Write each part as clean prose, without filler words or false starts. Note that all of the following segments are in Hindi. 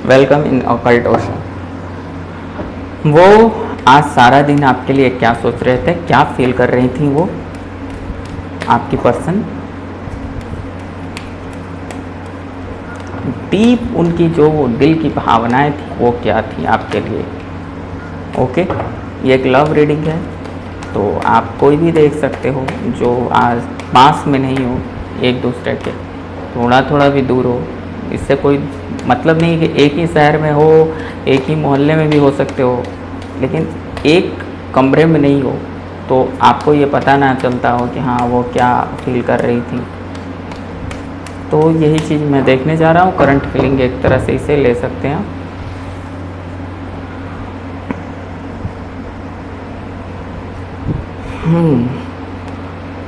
Welcome in occult ocean. वो आज सारा दिन आपके लिए क्या सोच रहे थे, क्या फील कर रही थी वो आपकी पर्सन, डीप उनकी जो दिल की भावनाएं थी वो क्या थी आपके लिए। ओके, ये एक लव रीडिंग है, तो आप कोई भी देख सकते हो जो आज पास में नहीं हो, एक दूसरे के थोड़ा थोड़ा भी दूर हो। इससे कोई मतलब नहीं कि एक ही शहर में हो, एक ही मोहल्ले में भी हो सकते हो, लेकिन एक कमरे में नहीं हो तो आपको ये पता ना चलता हो कि हाँ वो क्या फील कर रही थी। तो यही चीज़ मैं देखने जा रहा हूँ। करंट फीलिंग एक तरह से इसे ले सकते हैं।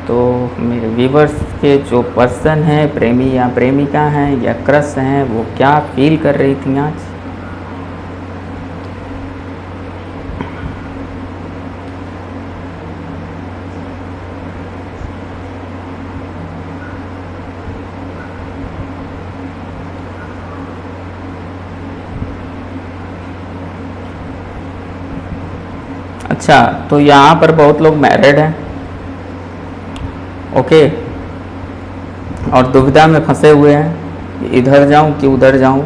तो मेरे व्यूवर्स के जो पर्सन हैं, प्रेमी या प्रेमिका हैं या क्रश हैं, वो क्या फील कर रही थी आज। अच्छा, तो यहाँ पर बहुत लोग मैरिड हैं, ओके, और दुविधा में फंसे हुए हैं, इधर जाऊं कि उधर जाऊं।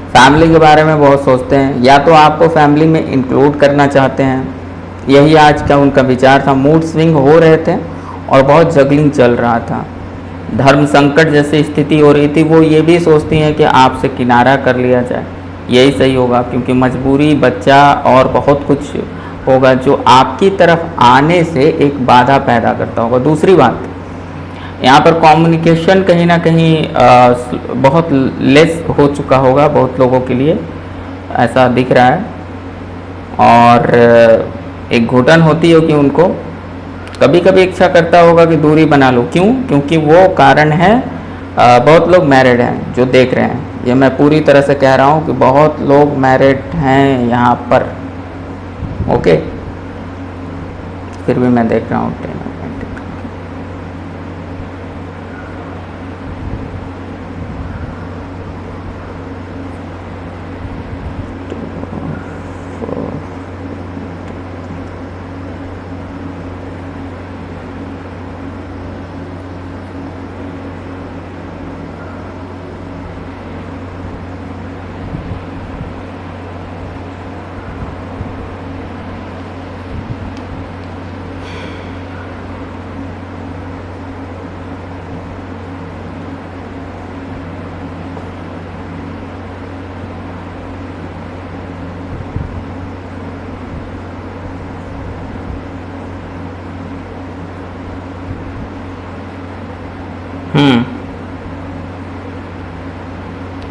फैमिली के बारे में बहुत सोचते हैं, या तो आपको फैमिली में इंक्लूड करना चाहते हैं, यही आज का उनका विचार था। मूड स्विंग हो रहे थे और बहुत जगलिंग चल रहा था, धर्म संकट जैसी स्थिति हो रही थी। वो ये भी सोचती हैं कि आपसे किनारा कर लिया जाए, यही सही होगा, क्योंकि मजबूरी, बच्चा और बहुत कुछ होगा जो आपकी तरफ आने से एक बाधा पैदा करता होगा। दूसरी बात, यहाँ पर कम्युनिकेशन कहीं ना कहीं बहुत लेस हो चुका होगा बहुत लोगों के लिए, ऐसा दिख रहा है। और एक घुटन होती होगी उनको, कभी कभी इच्छा करता होगा कि दूरी बना लो। क्यों? क्योंकि वो कारण है, बहुत लोग मैरिड हैं जो देख रहे हैं, ये मैं पूरी तरह से कह रहा हूँ कि बहुत लोग मैरिड हैं यहाँ पर। ओके, फिर भी मैं देख रहा हूँ।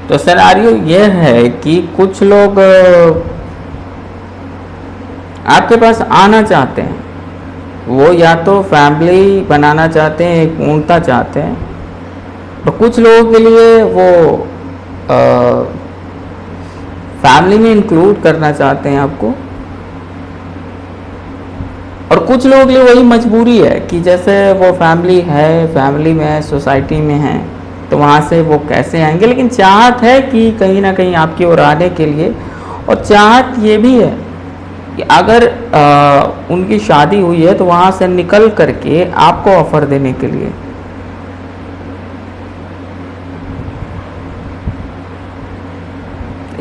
तो सिनेरियो ये है कि कुछ लोग आपके पास आना चाहते हैं, वो या तो फैमिली बनाना चाहते हैं, एक पूर्णता चाहते हैं, तो कुछ लोगों के लिए वो फैमिली में इंक्लूड करना चाहते हैं आपको, और कुछ लोगों के लिए वही मजबूरी है कि जैसे वो फैमिली है, फैमिली में है, सोसाइटी में है, तो वहाँ से वो कैसे आएंगे। लेकिन चाहत है कि कहीं ना कहीं आपकी ओर आने के लिए, और चाहत ये भी है कि अगर उनकी शादी हुई है तो वहाँ से निकल करके आपको ऑफर देने के लिए।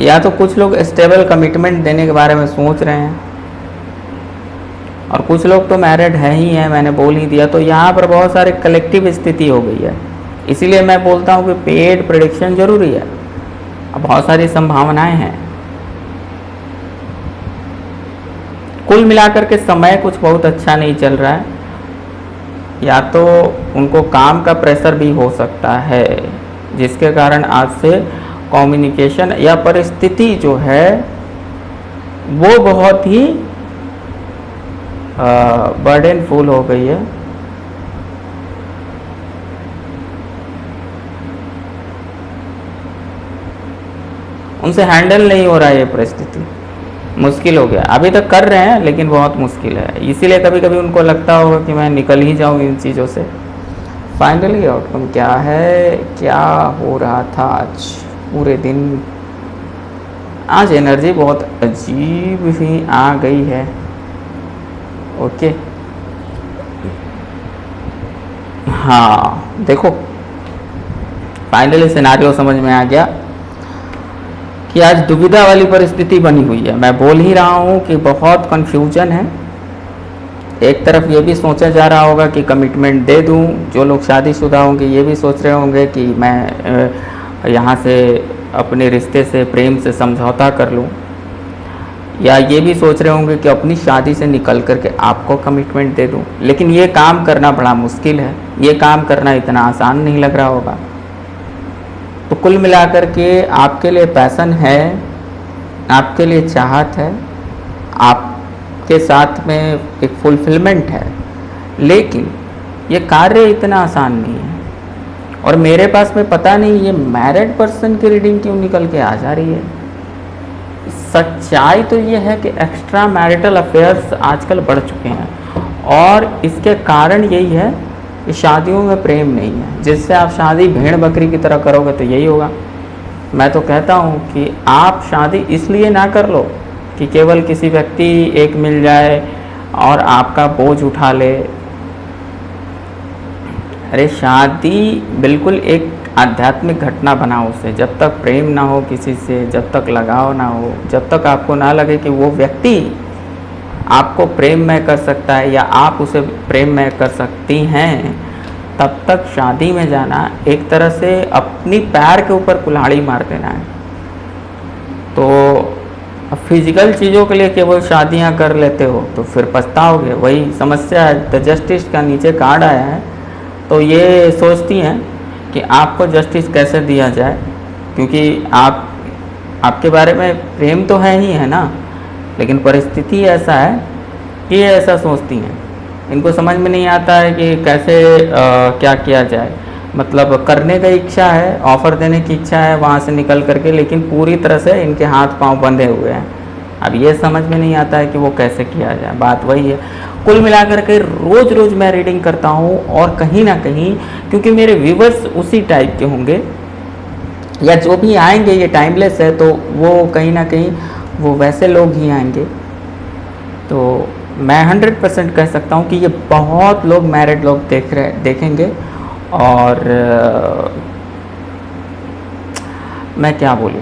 या तो कुछ लोग स्टेबल कमिटमेंट देने के बारे में सोच रहे हैं, और कुछ लोग तो मैरिड है ही हैं, मैंने बोल ही दिया। तो यहाँ पर बहुत सारे कलेक्टिव स्थिति हो गई है, इसीलिए मैं बोलता हूँ कि पेड प्रेडिक्शन जरूरी है। अब बहुत सारी संभावनाएं हैं। कुल मिलाकर के समय कुछ बहुत अच्छा नहीं चल रहा है, या तो उनको काम का प्रेशर भी हो सकता है, जिसके कारण आज से कम्युनिकेशन या परिस्थिति जो है वो बहुत ही बर्डनफुल हो गई है। उनसे हैंडल नहीं हो रहा है, ये परिस्थिति मुश्किल हो गया। अभी तक कर रहे हैं लेकिन बहुत मुश्किल है, इसीलिए कभी कभी उनको लगता होगा कि मैं निकल ही जाऊँ इन चीज़ों से। फाइनली आउटकम क्या है, क्या हो रहा था आज पूरे दिन। आज एनर्जी बहुत अजीब ही आ गई है। ओके, हाँ देखो फाइनली सिनारियो समझ में आ गया कि आज दुविधा वाली परिस्थिति बनी हुई है। मैं बोल ही रहा हूँ कि बहुत कन्फ्यूजन है। एक तरफ ये भी सोचा जा रहा होगा कि कमिटमेंट दे दूँ, जो लोग शादीशुदा होंगे ये भी सोच रहे होंगे कि मैं यहाँ से अपने रिश्ते से, प्रेम से समझौता कर लूँ, या ये भी सोच रहे होंगे कि अपनी शादी से निकल करके आपको कमिटमेंट दे दूँ। लेकिन ये काम करना बड़ा मुश्किल है, ये काम करना इतना आसान नहीं लग रहा होगा। तो कुल मिलाकर के आपके लिए पैशन है, आपके लिए चाहत है, आपके साथ में एक फुलफिलमेंट है, लेकिन ये कार्य इतना आसान नहीं है। और मेरे पास में पता नहीं ये मैरिड पर्सन की रीडिंग क्यों निकल के आ जा रही है। सच्चाई तो ये है कि एक्स्ट्रा मैरिटल अफेयर्स आजकल बढ़ चुके हैं, और इसके कारण यही है कि शादियों में प्रेम नहीं है। जिससे आप शादी भेड़ बकरी की तरह करोगे तो यही होगा। मैं तो कहता हूँ कि आप शादी इसलिए ना कर लो कि केवल किसी व्यक्ति एक मिल जाए और आपका बोझ उठा ले। अरे शादी बिल्कुल एक आध्यात्मिक घटना बनाओ उसे। जब तक प्रेम ना हो किसी से, जब तक लगाव ना हो, जब तक आपको ना लगे कि वो व्यक्ति आपको प्रेम में कर सकता है या आप उसे प्रेम में कर सकती हैं, तब तक शादी में जाना एक तरह से अपनी पैर के ऊपर कुल्हाड़ी मार देना है। तो फिजिकल चीज़ों के लिए केवल शादियां कर लेते हो तो फिर पछताओगे। वही समस्या है। द जस्टिस का नीचे कार्ड आया है, तो ये सोचती हैं कि आपको जस्टिस कैसे दिया जाए, क्योंकि आपके बारे में प्रेम तो है ही है ना, लेकिन परिस्थिति ऐसा है कि ये ऐसा सोचती हैं। इनको समझ में नहीं आता है कि कैसे क्या किया जाए। मतलब करने का इच्छा है, ऑफ़र देने की इच्छा है वहाँ से निकल करके, लेकिन पूरी तरह से इनके हाथ पांव बंधे हुए हैं। अब ये समझ में नहीं आता है कि वो कैसे किया जाए। बात वही है। कुल मिलाकर के रोज़ रोज़ मैं रीडिंग करता हूँ, और कहीं ना कहीं क्योंकि मेरे व्यूवर्स उसी टाइप के होंगे, या जो भी आएंगे ये टाइमलेस है, तो वो कहीं ना कहीं वो वैसे लोग ही आएंगे। तो मैं 100% कह सकता हूँ कि ये बहुत लोग मैरिड लोग देखेंगे। और मैं क्या बोलूँ,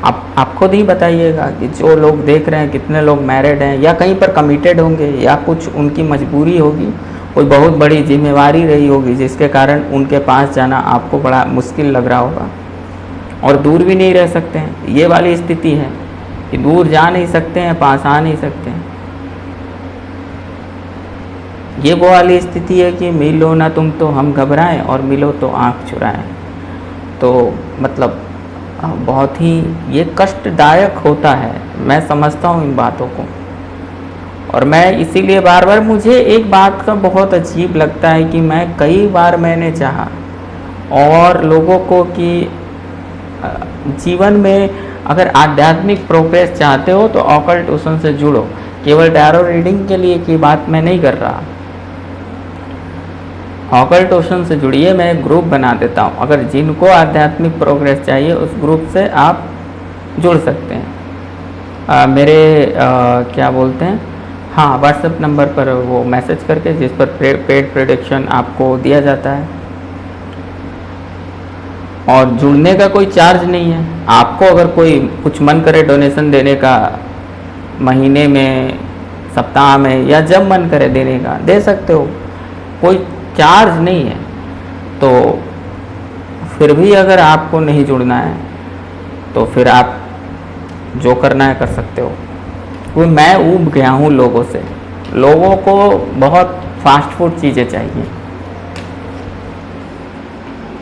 आप खुद ही बताइएगा कि जो लोग देख रहे हैं कितने लोग मैरिड हैं, या कहीं पर कमिटेड होंगे, या कुछ उनकी मजबूरी होगी, कोई बहुत बड़ी जिम्मेवारी रही होगी जिसके कारण उनके पास जाना आपको बड़ा मुश्किल लग रहा होगा, और दूर भी नहीं रह सकते हैं। ये वाली स्थिति है कि दूर जा नहीं सकते हैं, पास आ नहीं सकते हैं। ये वो वाली स्थिति है कि मिलो ना तुम तो हम घबराएं, और मिलो तो आँख चुराएं। तो मतलब बहुत ही ये कष्टदायक होता है। मैं समझता हूँ इन बातों को, और मैं इसीलिए बार बार, मुझे एक बात का बहुत अजीब लगता है कि मैं कई बार मैंने चाहा और लोगों को कि जीवन में अगर आध्यात्मिक प्रोग्रेस चाहते हो तो ऑकल्ट ओशन से जुड़ो। केवल टैरो रीडिंग के लिए की बात मैं नहीं कर रहा, ऑकल्ट ओशन से जुड़िए। मैं एक ग्रुप बना देता हूँ, अगर जिनको आध्यात्मिक प्रोग्रेस चाहिए उस ग्रुप से आप जुड़ सकते हैं। मेरे क्या बोलते हैं, हाँ, व्हाट्सएप नंबर पर वो मैसेज करके, जिस पर पेड प्रेडिक्शन आपको दिया जाता है, और जुड़ने का कोई चार्ज नहीं है। आपको अगर कोई कुछ मन करे डोनेशन देने का, महीने में, सप्ताह में, या जब मन करे देने का, दे सकते हो, कोई चार्ज नहीं है। तो फिर भी अगर आपको नहीं जुड़ना है तो फिर आप जो करना है कर सकते हो। क्योंकि मैं ऊब गया हूँ लोगों से। लोगों को बहुत फास्ट फूड चीज़ें चाहिए।